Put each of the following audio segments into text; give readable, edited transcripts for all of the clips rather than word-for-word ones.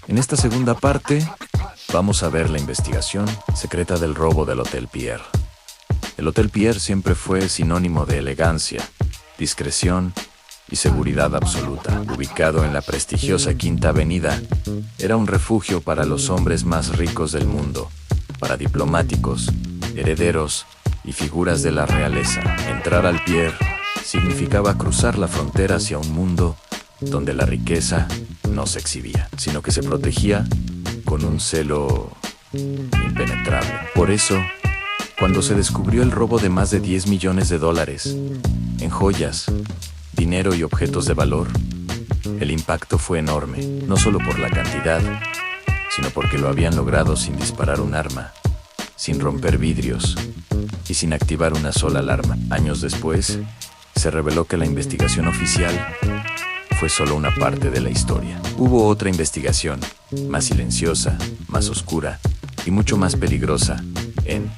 En esta segunda parte, vamos a ver la investigación secreta del robo del Hotel Pierre. El Hotel Pierre siempre fue sinónimo de elegancia, discreción y seguridad absoluta. Ubicado en la prestigiosa Quinta Avenida, era un refugio para los hombres más ricos del mundo, para diplomáticos, herederos y figuras de la realeza. Entrar al Pierre significaba cruzar la frontera hacia un mundo donde la riqueza no se exhibía, sino que se protegía con un celo impenetrable. Por eso, cuando se descubrió el robo de más de 10 millones de dólares en joyas, dinero y objetos de valor, el impacto fue enorme, no solo por la cantidad, sino porque lo habían logrado sin disparar un arma, sin romper vidrios y sin activar una sola alarma. Años después, se reveló que la investigación oficial fue solo una parte de la historia. Hubo otra investigación, más silenciosa, más oscura y mucho más peligrosa, en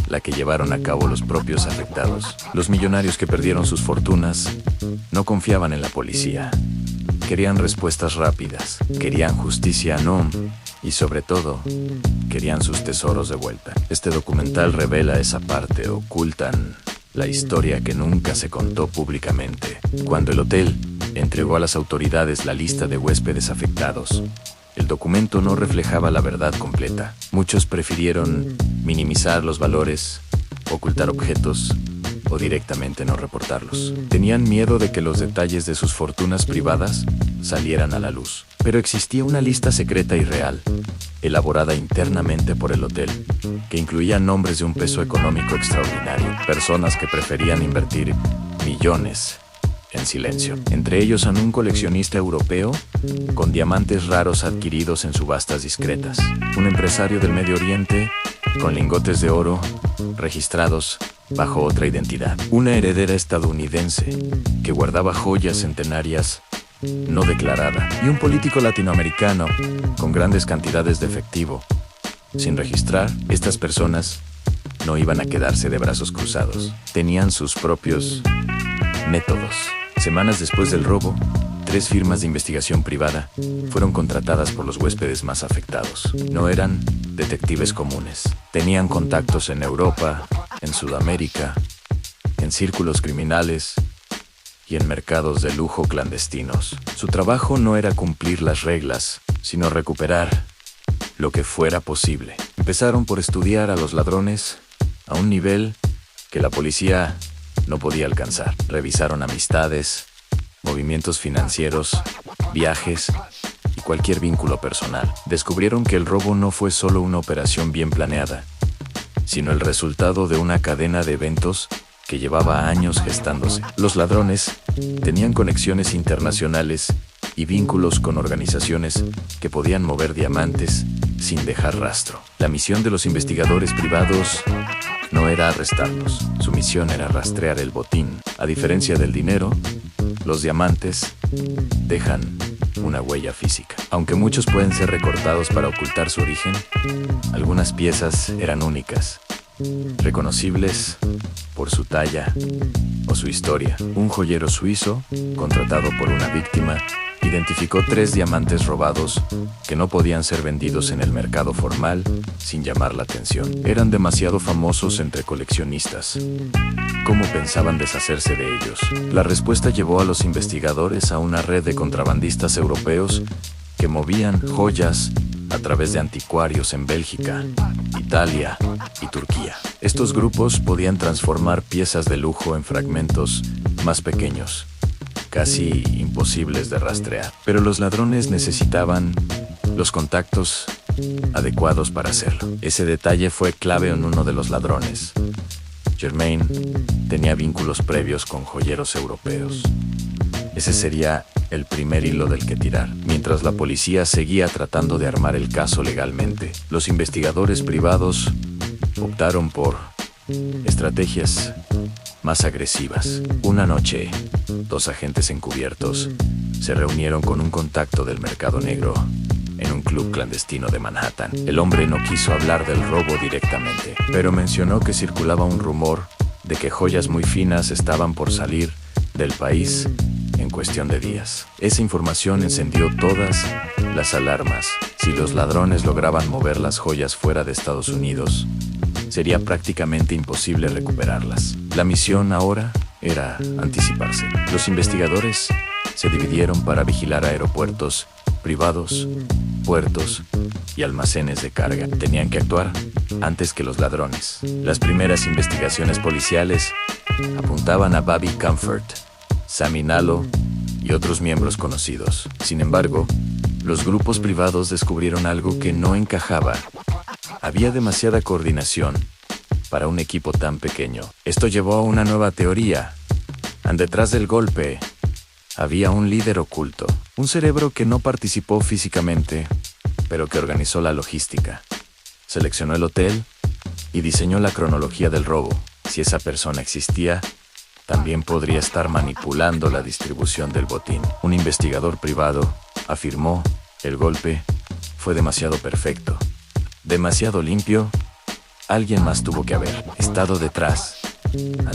la que llevaron a cabo los propios afectados. Los millonarios que perdieron sus fortunas no confiaban en la policía. Querían respuestas rápidas, querían justicia y sobre todo, querían sus tesoros de vuelta. Este documental revela esa parte oculta, la historia que nunca se contó públicamente. Cuando el hotel entregó a las autoridades la lista de huéspedes afectados, el documento no reflejaba la verdad completa. Muchos prefirieron minimizar los valores, ocultar objetos o directamente no reportarlos. Tenían miedo de que los detalles de sus fortunas privadas salieran a la luz. Pero existía una lista secreta y real, elaborada internamente por el hotel, que incluía nombres de un peso económico extraordinario, personas que preferían invertir millones en silencio. Entre ellos a un coleccionista europeo con diamantes raros adquiridos en subastas discretas, un empresario del Medio Oriente con lingotes de oro registrados bajo otra identidad, una heredera estadounidense que guardaba joyas centenarias no declarada, y un político latinoamericano con grandes cantidades de efectivo sin registrar. Estas personas no iban a quedarse de brazos cruzados. Tenían sus propios métodos. Semanas después del robo, 3 firmas de investigación privada fueron contratadas por los huéspedes más afectados. No eran detectives comunes. Tenían contactos en Europa, en Sudamérica, en círculos criminales y en mercados de lujo clandestinos. Su trabajo no era cumplir las reglas, sino recuperar lo que fuera posible. Empezaron por estudiar a los ladrones a un nivel que la policía no podía alcanzar. Revisaron amistades, movimientos financieros, viajes y cualquier vínculo personal. Descubrieron que el robo no fue solo una operación bien planeada, sino el resultado de una cadena de eventos que llevaba años gestándose. Los ladrones tenían conexiones internacionales y vínculos con organizaciones que podían mover diamantes sin dejar rastro. La misión de los investigadores privados no era arrestarlos. Su misión era rastrear el botín. A diferencia del dinero, los diamantes dejan una huella física. Aunque muchos pueden ser recortados para ocultar su origen, algunas piezas eran únicas, reconocibles por su talla o su historia. Un joyero suizo, contratado por una víctima, identificó 3 diamantes robados que no podían ser vendidos en el mercado formal sin llamar la atención. Eran demasiado famosos entre coleccionistas. ¿Cómo pensaban deshacerse de ellos? La respuesta llevó a los investigadores a una red de contrabandistas europeos que movían joyas a través de anticuarios en Bélgica, Italia y Turquía. Estos grupos podían transformar piezas de lujo en fragmentos más pequeños, casi imposibles de rastrear. Pero los ladrones necesitaban los contactos adecuados para hacerlo. Ese detalle fue clave en uno de los ladrones. Germain tenía vínculos previos con joyeros europeos. Ese sería el primer hilo del que tirar. Mientras la policía seguía tratando de armar el caso legalmente, los investigadores privados optaron por estrategias más agresivas. Una noche, 2 agentes encubiertos se reunieron con un contacto del mercado negro en un club clandestino de Manhattan. El hombre no quiso hablar del robo directamente, pero mencionó que circulaba un rumor de que joyas muy finas estaban por salir del país en cuestión de días. Esa información encendió todas las alarmas. Si los ladrones lograban mover las joyas fuera de Estados Unidos, sería prácticamente imposible recuperarlas. La misión ahora era anticiparse. Los investigadores se dividieron para vigilar aeropuertos privados, puertos y almacenes de carga. Tenían que actuar antes que los ladrones. Las primeras investigaciones policiales apuntaban a Bobby Comfort, Sammy Nalo y otros miembros conocidos. Sin embargo, los grupos privados descubrieron algo que no encajaba. Había demasiada coordinación para un equipo tan pequeño. Esto llevó a una nueva teoría. Detrás del golpe había un líder oculto, un cerebro que no participó físicamente, pero que organizó la logística. Seleccionó el hotel y diseñó la cronología del robo. Si esa persona existía, también podría estar manipulando la distribución del botín. Un investigador privado afirmó: el golpe fue demasiado perfecto, demasiado limpio. Alguien más tuvo que haber estado detrás.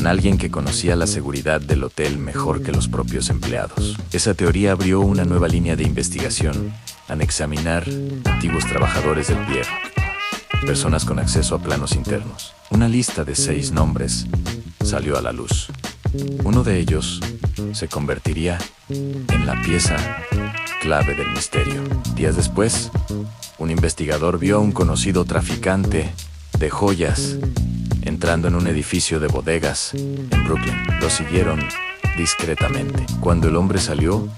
Alguien que conocía la seguridad del hotel mejor que los propios empleados. Esa teoría abrió una nueva línea de investigación al examinar antiguos trabajadores del Pierre, personas con acceso a planos internos. Una lista de 6 nombres salió a la luz. Uno de ellos se convertiría en la pieza clave del misterio. Días después, un investigador vio a un conocido traficante de joyas entrando en un edificio de bodegas en Brooklyn. Lo siguieron discretamente. Cuando el hombre salió,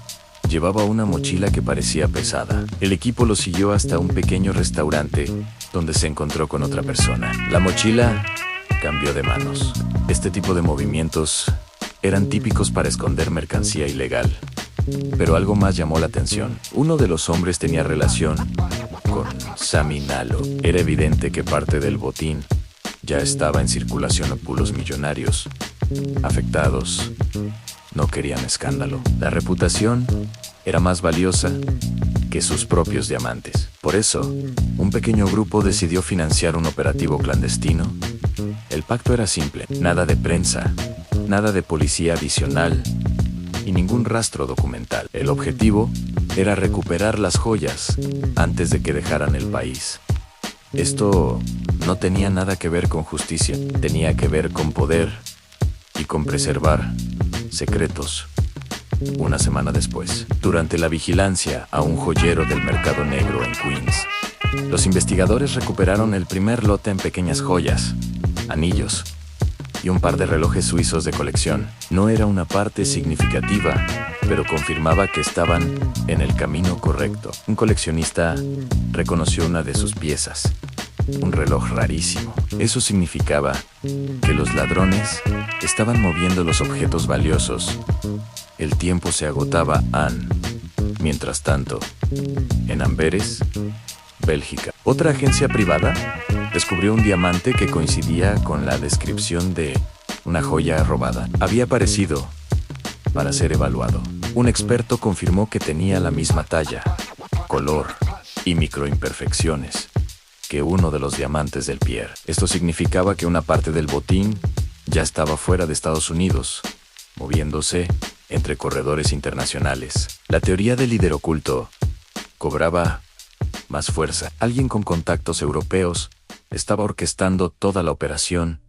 llevaba una mochila que parecía pesada. El equipo lo siguió hasta un pequeño restaurante donde se encontró con otra persona. La mochila cambió de manos. Este tipo de movimientos eran típicos para esconder mercancía ilegal. Pero algo más llamó la atención. Uno de los hombres tenía relación con Sammy Nalo. Era evidente que parte del botín ya estaba en circulación. Los millonarios afectados no querían escándalo. La reputación era más valiosa que sus propios diamantes. Por eso, un pequeño grupo decidió financiar un operativo clandestino. El pacto era simple: nada de prensa, nada de policía adicional y ningún rastro documental. El objetivo era recuperar las joyas antes de que dejaran el país. Esto no tenía nada que ver con justicia, tenía que ver con poder y con preservar secretos. Una semana después, durante la vigilancia a un joyero del mercado negro en Queens, los investigadores recuperaron el primer lote en pequeñas joyas, anillos y un par de relojes suizos de colección. No era una parte significativa, pero confirmaba que estaban en el camino correcto. Un coleccionista reconoció una de sus piezas, un reloj rarísimo. Eso significaba que los ladrones estaban moviendo los objetos valiosos. El tiempo se agotaba. Mientras tanto, en Amberes, Bélgica, otra agencia privada descubrió un diamante que coincidía con la descripción de una joya robada. Había aparecido para ser evaluado. Un experto confirmó que tenía la misma talla, color y microimperfecciones que uno de los diamantes del Pierre. Esto significaba que una parte del botín ya estaba fuera de Estados Unidos, moviéndose entre corredores internacionales. La teoría del líder oculto cobraba más fuerza. Alguien con contactos europeos estaba orquestando toda la operación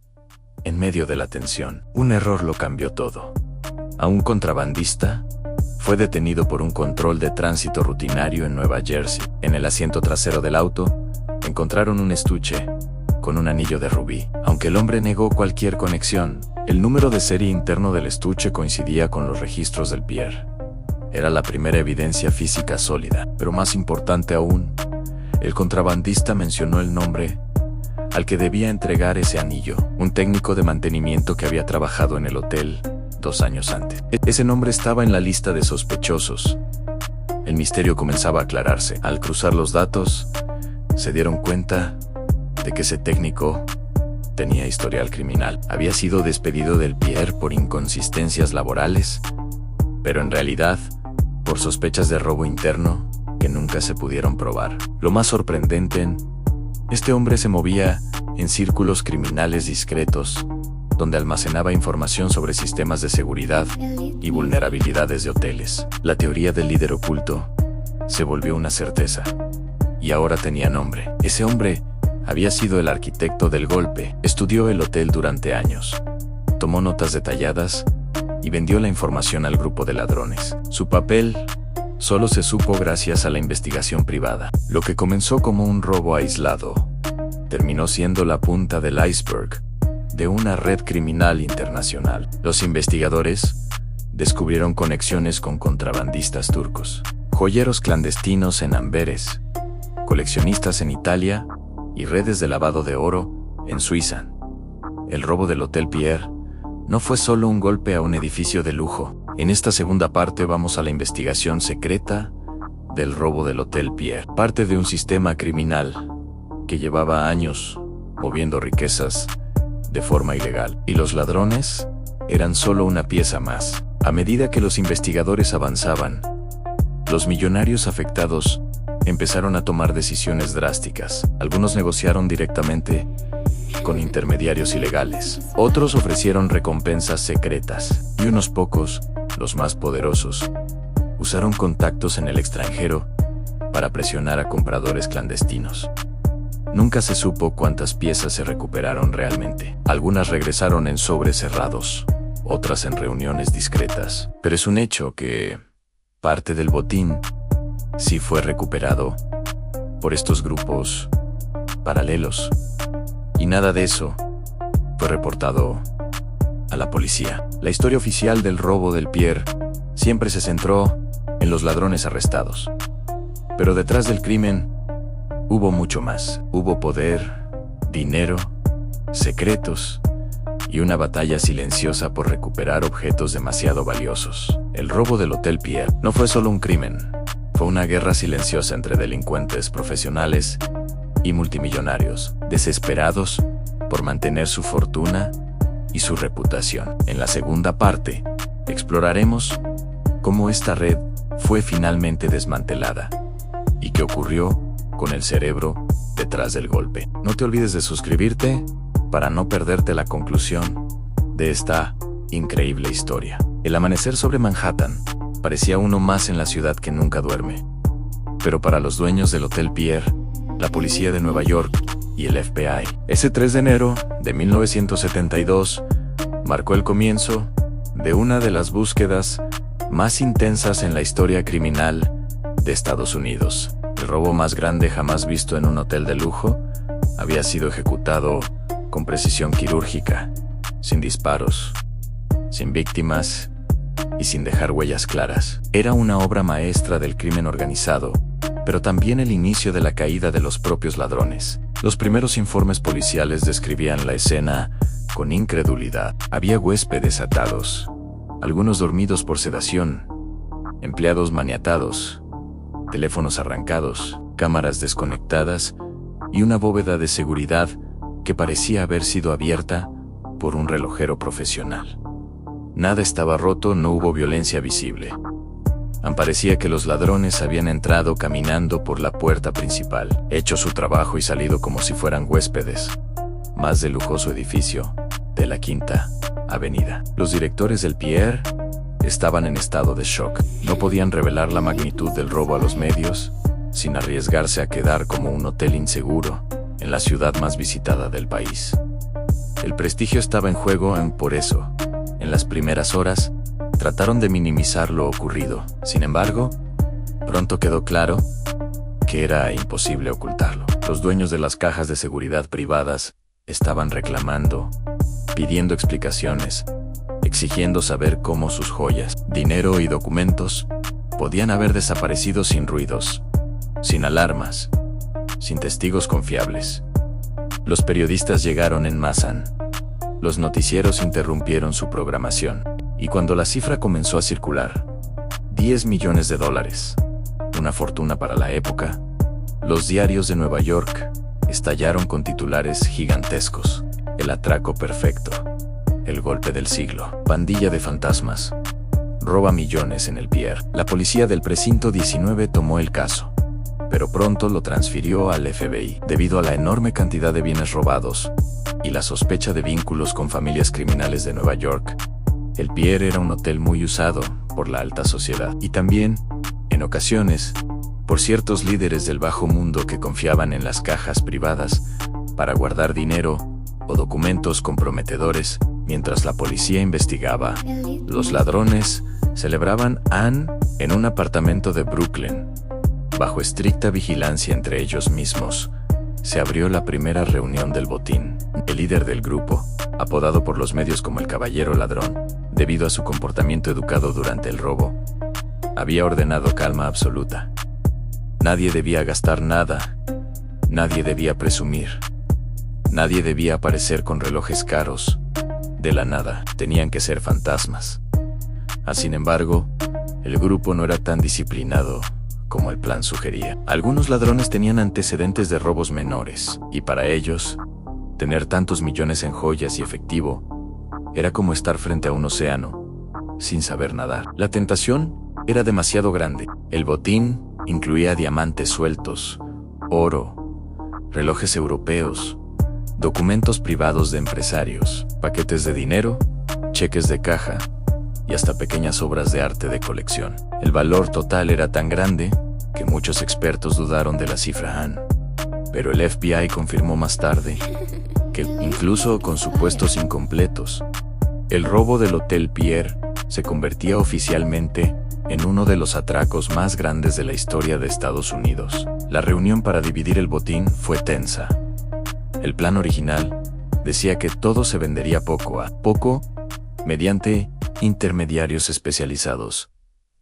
en medio de la tensión. Un error lo cambió todo. A un contrabandista fue detenido por un control de tránsito rutinario en Nueva Jersey. En el asiento trasero del auto encontraron un estuche con un anillo de rubí. Aunque el hombre negó cualquier conexión, el número de serie interno del estuche coincidía con los registros del Pierre. Era la primera evidencia física sólida. Pero más importante aún, el contrabandista mencionó el nombre al que debía entregar ese anillo, un técnico de mantenimiento que había trabajado en el hotel 2 años antes. Ese nombre estaba en la lista de sospechosos. El misterio comenzaba a aclararse. Al cruzar los datos, se dieron cuenta de que ese técnico tenía historial criminal. Había sido despedido del Pierre por inconsistencias laborales, pero en realidad por sospechas de robo interno que nunca se pudieron probar. Lo más sorprendente, este hombre se movía en círculos criminales discretos, donde almacenaba información sobre sistemas de seguridad y vulnerabilidades de hoteles. La teoría del líder oculto se volvió una certeza. y ahora tenía nombre. Ese hombre había sido el arquitecto del golpe, estudió el hotel durante años, tomó notas detalladas y vendió la información al grupo de ladrones. Su papel solo se supo gracias a la investigación privada. Lo que comenzó como un robo aislado terminó siendo la punta del iceberg de una red criminal internacional. Los investigadores descubrieron conexiones con contrabandistas turcos, joyeros clandestinos en Amberes, coleccionistas en Italia y redes de lavado de oro en Suiza. El robo del Hotel Pierre no fue solo un golpe a un edificio de lujo. En esta segunda parte vamos a la investigación secreta del robo del Hotel Pierre, parte de un sistema criminal que llevaba años moviendo riquezas de forma ilegal, y los ladrones eran solo una pieza más. A medida que los investigadores avanzaban, los millonarios afectados empezaron a tomar decisiones drásticas. Algunos negociaron directamente con intermediarios ilegales, otros ofrecieron recompensas secretas, y unos pocos, los más poderosos, usaron contactos en el extranjero para presionar a compradores clandestinos. Nunca se supo cuántas piezas se recuperaron realmente. Algunas regresaron en sobres cerrados, otras en reuniones discretas. Pero es un hecho que parte del botín sí fue recuperado por estos grupos paralelos. Y nada de eso fue reportado a la policía. La historia oficial del robo del Pierre siempre se centró en los ladrones arrestados. Pero detrás del crimen hubo mucho más. Hubo poder, dinero, secretos y una batalla silenciosa por recuperar objetos demasiado valiosos. El robo del Hotel Pierre no fue solo un crimen, fue una guerra silenciosa entre delincuentes profesionales y multimillonarios, desesperados por mantener su fortuna y su reputación. En la segunda parte, exploraremos cómo esta red fue finalmente desmantelada y qué ocurrió con el cerebro detrás del golpe. No te olvides de suscribirte para no perderte la conclusión de esta increíble historia. El amanecer sobre Manhattan parecía uno más en la ciudad que nunca duerme. Pero para los dueños del Hotel Pierre, la policía de Nueva York y el FBI, ese 3 de enero de 1972 marcó el comienzo de una de las búsquedas más intensas en la historia criminal de Estados Unidos. El robo más grande jamás visto en un hotel de lujo había sido ejecutado con precisión quirúrgica, sin disparos, sin víctimas y sin dejar huellas claras. Era una obra maestra del crimen organizado, pero también el inicio de la caída de los propios ladrones. Los primeros informes policiales describían la escena con incredulidad. Había huéspedes atados, algunos dormidos por sedación, empleados maniatados, teléfonos arrancados, cámaras desconectadas y una bóveda de seguridad que parecía haber sido abierta por un relojero profesional. Nada estaba roto, no hubo violencia visible. Parecía que los ladrones habían entrado caminando por la puerta principal, hecho su trabajo y salido como si fueran huéspedes más del lujoso edificio de la Quinta Avenida. Los directores del Pierre estaban en estado de shock. No podían revelar la magnitud del robo a los medios sin arriesgarse a quedar como un hotel inseguro en la ciudad más visitada del país. El prestigio estaba en juego, por eso, en las primeras horas, trataron de minimizar lo ocurrido. Sin embargo, pronto quedó claro que era imposible ocultarlo. Los dueños de las cajas de seguridad privadas estaban reclamando, pidiendo explicaciones, exigiendo saber cómo sus joyas, dinero y documentos podían haber desaparecido sin ruidos, sin alarmas, sin testigos confiables. Los periodistas llegaron en masa. Los noticieros interrumpieron su programación. Y cuando la cifra comenzó a circular, $10 millones, una fortuna para la época, los diarios de Nueva York estallaron con titulares gigantescos. El atraco perfecto, el golpe del siglo, pandilla de fantasmas, roba millones en el Pierre. La policía del precinto 19 tomó el caso, pero pronto lo transfirió al FBI. Debido a la enorme cantidad de bienes robados y la sospecha de vínculos con familias criminales de Nueva York, el Pierre era un hotel muy usado por la alta sociedad y también, en ocasiones, por ciertos líderes del bajo mundo que confiaban en las cajas privadas para guardar dinero o documentos comprometedores mientras la policía investigaba. Los ladrones celebraban en un apartamento de Brooklyn. Bajo estricta vigilancia entre ellos mismos, se abrió la primera reunión del botín. El líder del grupo, apodado por los medios como el Caballero Ladrón, debido a su comportamiento educado durante el robo, había ordenado calma absoluta. Nadie debía gastar nada, nadie debía presumir, nadie debía aparecer con relojes caros. De la nada, tenían que ser fantasmas. Sin embargo, el grupo no era tan disciplinado como el plan sugería. Algunos ladrones tenían antecedentes de robos menores, y para ellos, tener tantos millones en joyas y efectivo era como estar frente a un océano, sin saber nadar. La tentación era demasiado grande. El botín incluía diamantes sueltos, oro, relojes europeos, documentos privados de empresarios, paquetes de dinero, cheques de caja y hasta pequeñas obras de arte de colección. El valor total era tan grande que muchos expertos dudaron de la cifra pero el FBI confirmó más tarde que, incluso con supuestos incompletos, el robo del Hotel Pierre se convertía oficialmente en uno de los atracos más grandes de la historia de Estados Unidos. La reunión para dividir el botín fue tensa. El plan original decía que todo se vendería poco a poco mediante intermediarios especializados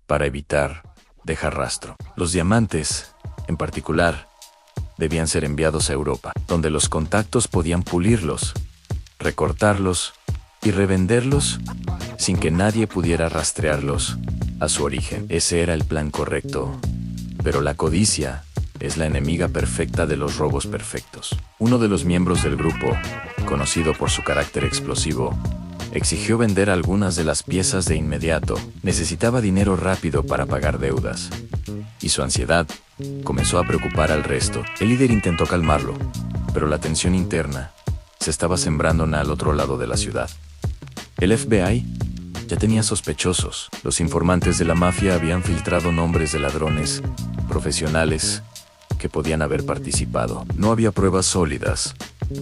para evitar dejar rastro. Los diamantes, en particular, debían ser enviados a Europa, donde los contactos podían pulirlos, recortarlos y revenderlos sin que nadie pudiera rastrearlos a su origen. Ese era el plan correcto, pero la codicia es la enemiga perfecta de los robos perfectos. Uno de los miembros del grupo, conocido por su carácter explosivo, exigió vender algunas de las piezas de inmediato. Necesitaba dinero rápido para pagar deudas, y su ansiedad comenzó a preocupar al resto. El líder intentó calmarlo, pero la tensión interna se estaba sembrando al otro lado de la ciudad. El FBI ya tenía sospechosos. Los informantes de la mafia habían filtrado nombres de ladrones profesionales que podían haber participado. No había pruebas sólidas,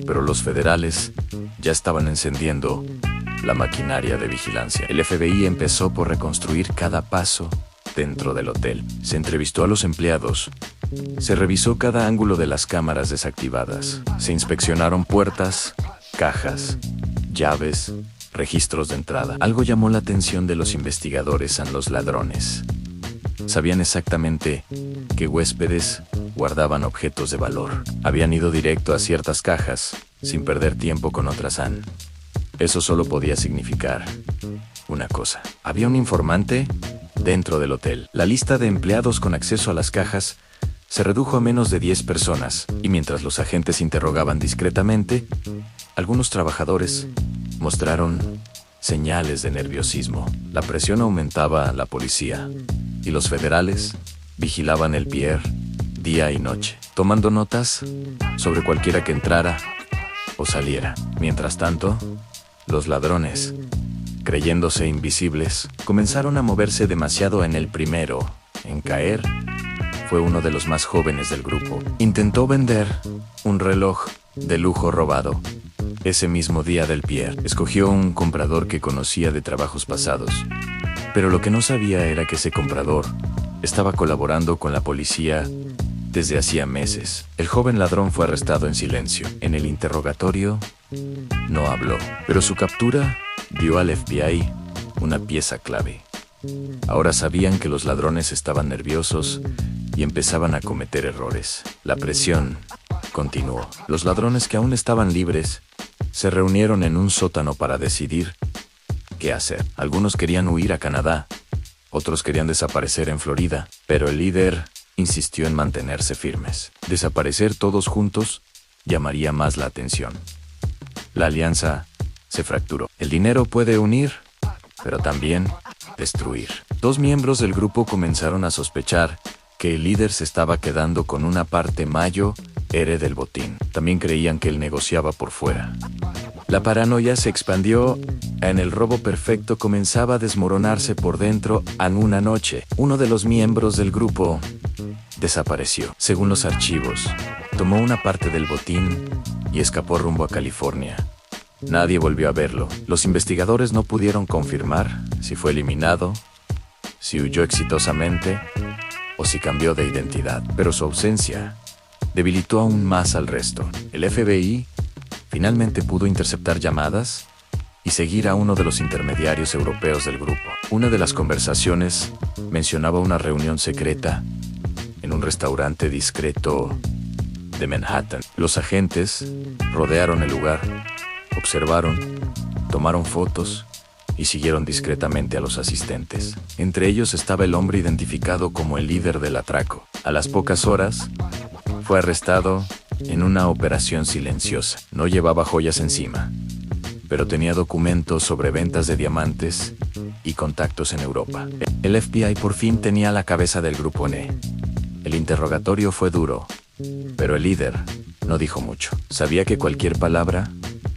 pero los federales ya estaban encendiendo la maquinaria de vigilancia. El FBI empezó por reconstruir cada paso dentro del hotel. Se entrevistó a los empleados. Se revisó cada ángulo de las cámaras desactivadas. Se inspeccionaron puertas, cajas, llaves, registros de entrada. Algo llamó la atención de los investigadores a los ladrones. Sabían exactamente qué huéspedes guardaban objetos de valor. Habían ido directo a ciertas cajas, sin perder tiempo con otras. Eso solo podía significar una cosa. Había un informante dentro del hotel. La lista de empleados con acceso a las cajas se redujo a menos de 10 personas, y mientras los agentes interrogaban discretamente, algunos trabajadores mostraron señales de nerviosismo. La presión aumentaba a la policía, y los federales vigilaban el Pierre día y noche, tomando notas sobre cualquiera que entrara o saliera. Mientras tanto, los ladrones, creyéndose invisibles, comenzaron a moverse demasiado. El primero en caer fue uno de los más jóvenes del grupo. Intentó vender un reloj de lujo robado. Ese mismo día del Pierre, escogió un comprador que conocía de trabajos pasados. Pero lo que no sabía era que ese comprador estaba colaborando con la policía desde hacía meses. El joven ladrón fue arrestado en silencio. En el interrogatorio, no habló, pero su captura dio al FBI una pieza clave. Ahora sabían que los ladrones estaban nerviosos y empezaban a cometer errores. La presión continuó. Los ladrones que aún estaban libres se reunieron en un sótano para decidir qué hacer. Algunos querían huir a Canadá, otros querían desaparecer en Florida, pero el líder insistió en mantenerse firmes. Desaparecer todos juntos llamaría más la atención. La alianza se fracturó. El dinero puede unir, pero también destruir. Dos miembros del grupo comenzaron a sospechar que el líder se estaba quedando con una parte mayor del botín. También creían que él negociaba por fuera. La paranoia se expandió. El robo perfecto comenzaba a desmoronarse por dentro. En una noche, uno de los miembros del grupo desapareció. Según los archivos, tomó una parte del botín y escapó rumbo a California. Nadie volvió a verlo. Los investigadores no pudieron confirmar si fue eliminado, si huyó exitosamente o si cambió de identidad. Pero su ausencia debilitó aún más al resto. El FBI finalmente pudo interceptar llamadas y seguir a uno de los intermediarios europeos del grupo. Una de las conversaciones mencionaba una reunión secreta en un restaurante discreto de Manhattan. Los agentes rodearon el lugar, observaron, tomaron fotos y siguieron discretamente a los asistentes. Entre ellos estaba el hombre identificado como el líder del atraco. A las pocas horas, fue arrestado en una operación silenciosa. No llevaba joyas encima, pero tenía documentos sobre ventas de diamantes y contactos en Europa. El FBI por fin tenía la cabeza del grupo N. El interrogatorio fue duro, pero el líder no dijo mucho. Sabía que cualquier palabra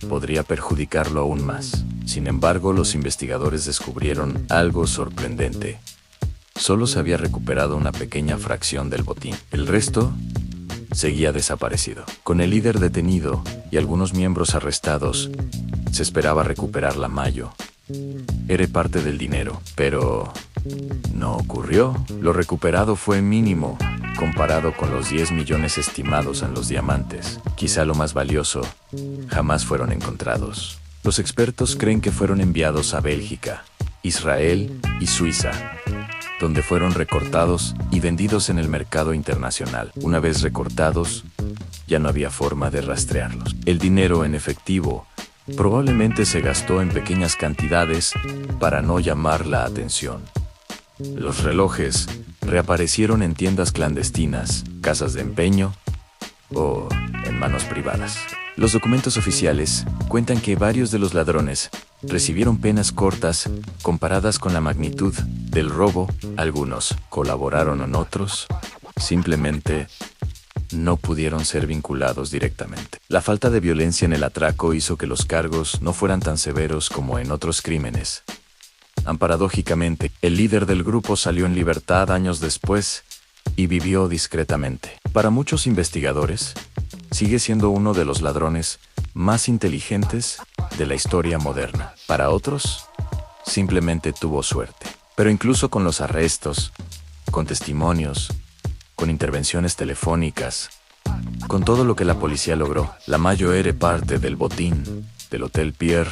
podría perjudicarlo aún más. Sin embargo, los investigadores descubrieron algo sorprendente. Solo se había recuperado una pequeña fracción del botín. El resto seguía desaparecido. Con el líder detenido y algunos miembros arrestados, se esperaba recuperar la mayo. Era parte del dinero, pero no ocurrió. Lo recuperado fue mínimo comparado con los 10 millones estimados en los diamantes. Quizá lo más valioso jamás fueron encontrados. Los expertos creen que fueron enviados a Bélgica, Israel y Suiza, donde fueron recortados y vendidos en el mercado internacional. Una vez recortados, ya no había forma de rastrearlos. El dinero en efectivo probablemente se gastó en pequeñas cantidades para no llamar la atención. Los relojes reaparecieron en tiendas clandestinas, casas de empeño o en manos privadas. Los documentos oficiales cuentan que varios de los ladrones recibieron penas cortas comparadas con la magnitud del robo. Algunos colaboraron en otros, simplemente no pudieron ser vinculados directamente. La falta de violencia en el atraco hizo que los cargos no fueran tan severos como en otros crímenes. Paradójicamente, el líder del grupo salió en libertad años después y vivió discretamente. Para muchos investigadores, sigue siendo uno de los ladrones más inteligentes de la historia moderna. Para otros, simplemente tuvo suerte. Pero incluso con los arrestos, con testimonios, con intervenciones telefónicas, con todo lo que la policía logró, la mayor parte del botín del Hotel Pierre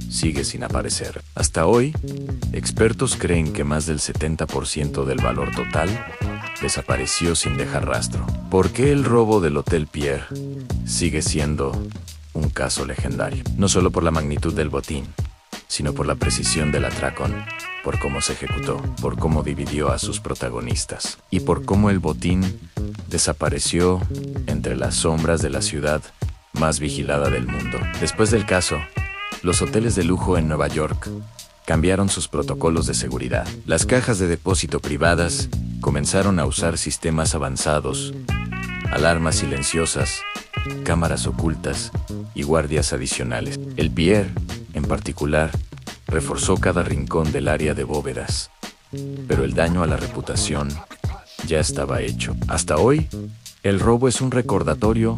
sigue sin aparecer. Hasta hoy, expertos creen que más del 70% del valor total desapareció sin dejar rastro. ¿Por qué el robo del Hotel Pierre sigue siendo un caso legendario? No solo por la magnitud del botín, sino por la precisión del atracón, por cómo se ejecutó, por cómo dividió a sus protagonistas y por cómo el botín desapareció entre las sombras de la ciudad más vigilada del mundo. Después del caso, los hoteles de lujo en Nueva York cambiaron sus protocolos de seguridad. Las cajas de depósito privadas comenzaron a usar sistemas avanzados, alarmas silenciosas, cámaras ocultas y guardias adicionales. El Pierre, en particular, reforzó cada rincón del área de bóvedas, pero el daño a la reputación ya estaba hecho. Hasta hoy, el robo es un recordatorio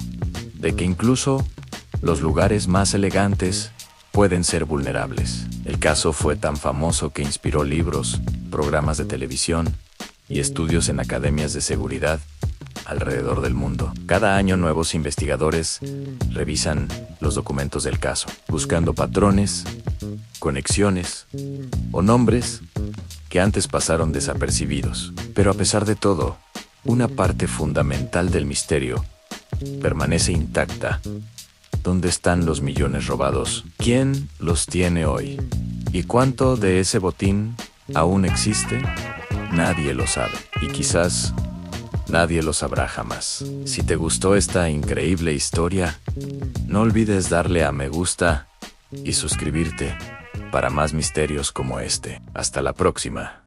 de que incluso los lugares más elegantes pueden ser vulnerables. El caso fue tan famoso que inspiró libros, programas de televisión y estudios en academias de seguridad alrededor del mundo. Cada año nuevos investigadores revisan los documentos del caso, buscando patrones, conexiones o nombres que antes pasaron desapercibidos. Pero a pesar de todo, una parte fundamental del misterio permanece intacta. ¿Dónde están los millones robados? ¿Quién los tiene hoy? ¿Y cuánto de ese botín aún existe? Nadie lo sabe. Y quizás nadie lo sabrá jamás. Si te gustó esta increíble historia, no olvides darle a me gusta y suscribirte para más misterios como este. Hasta la próxima.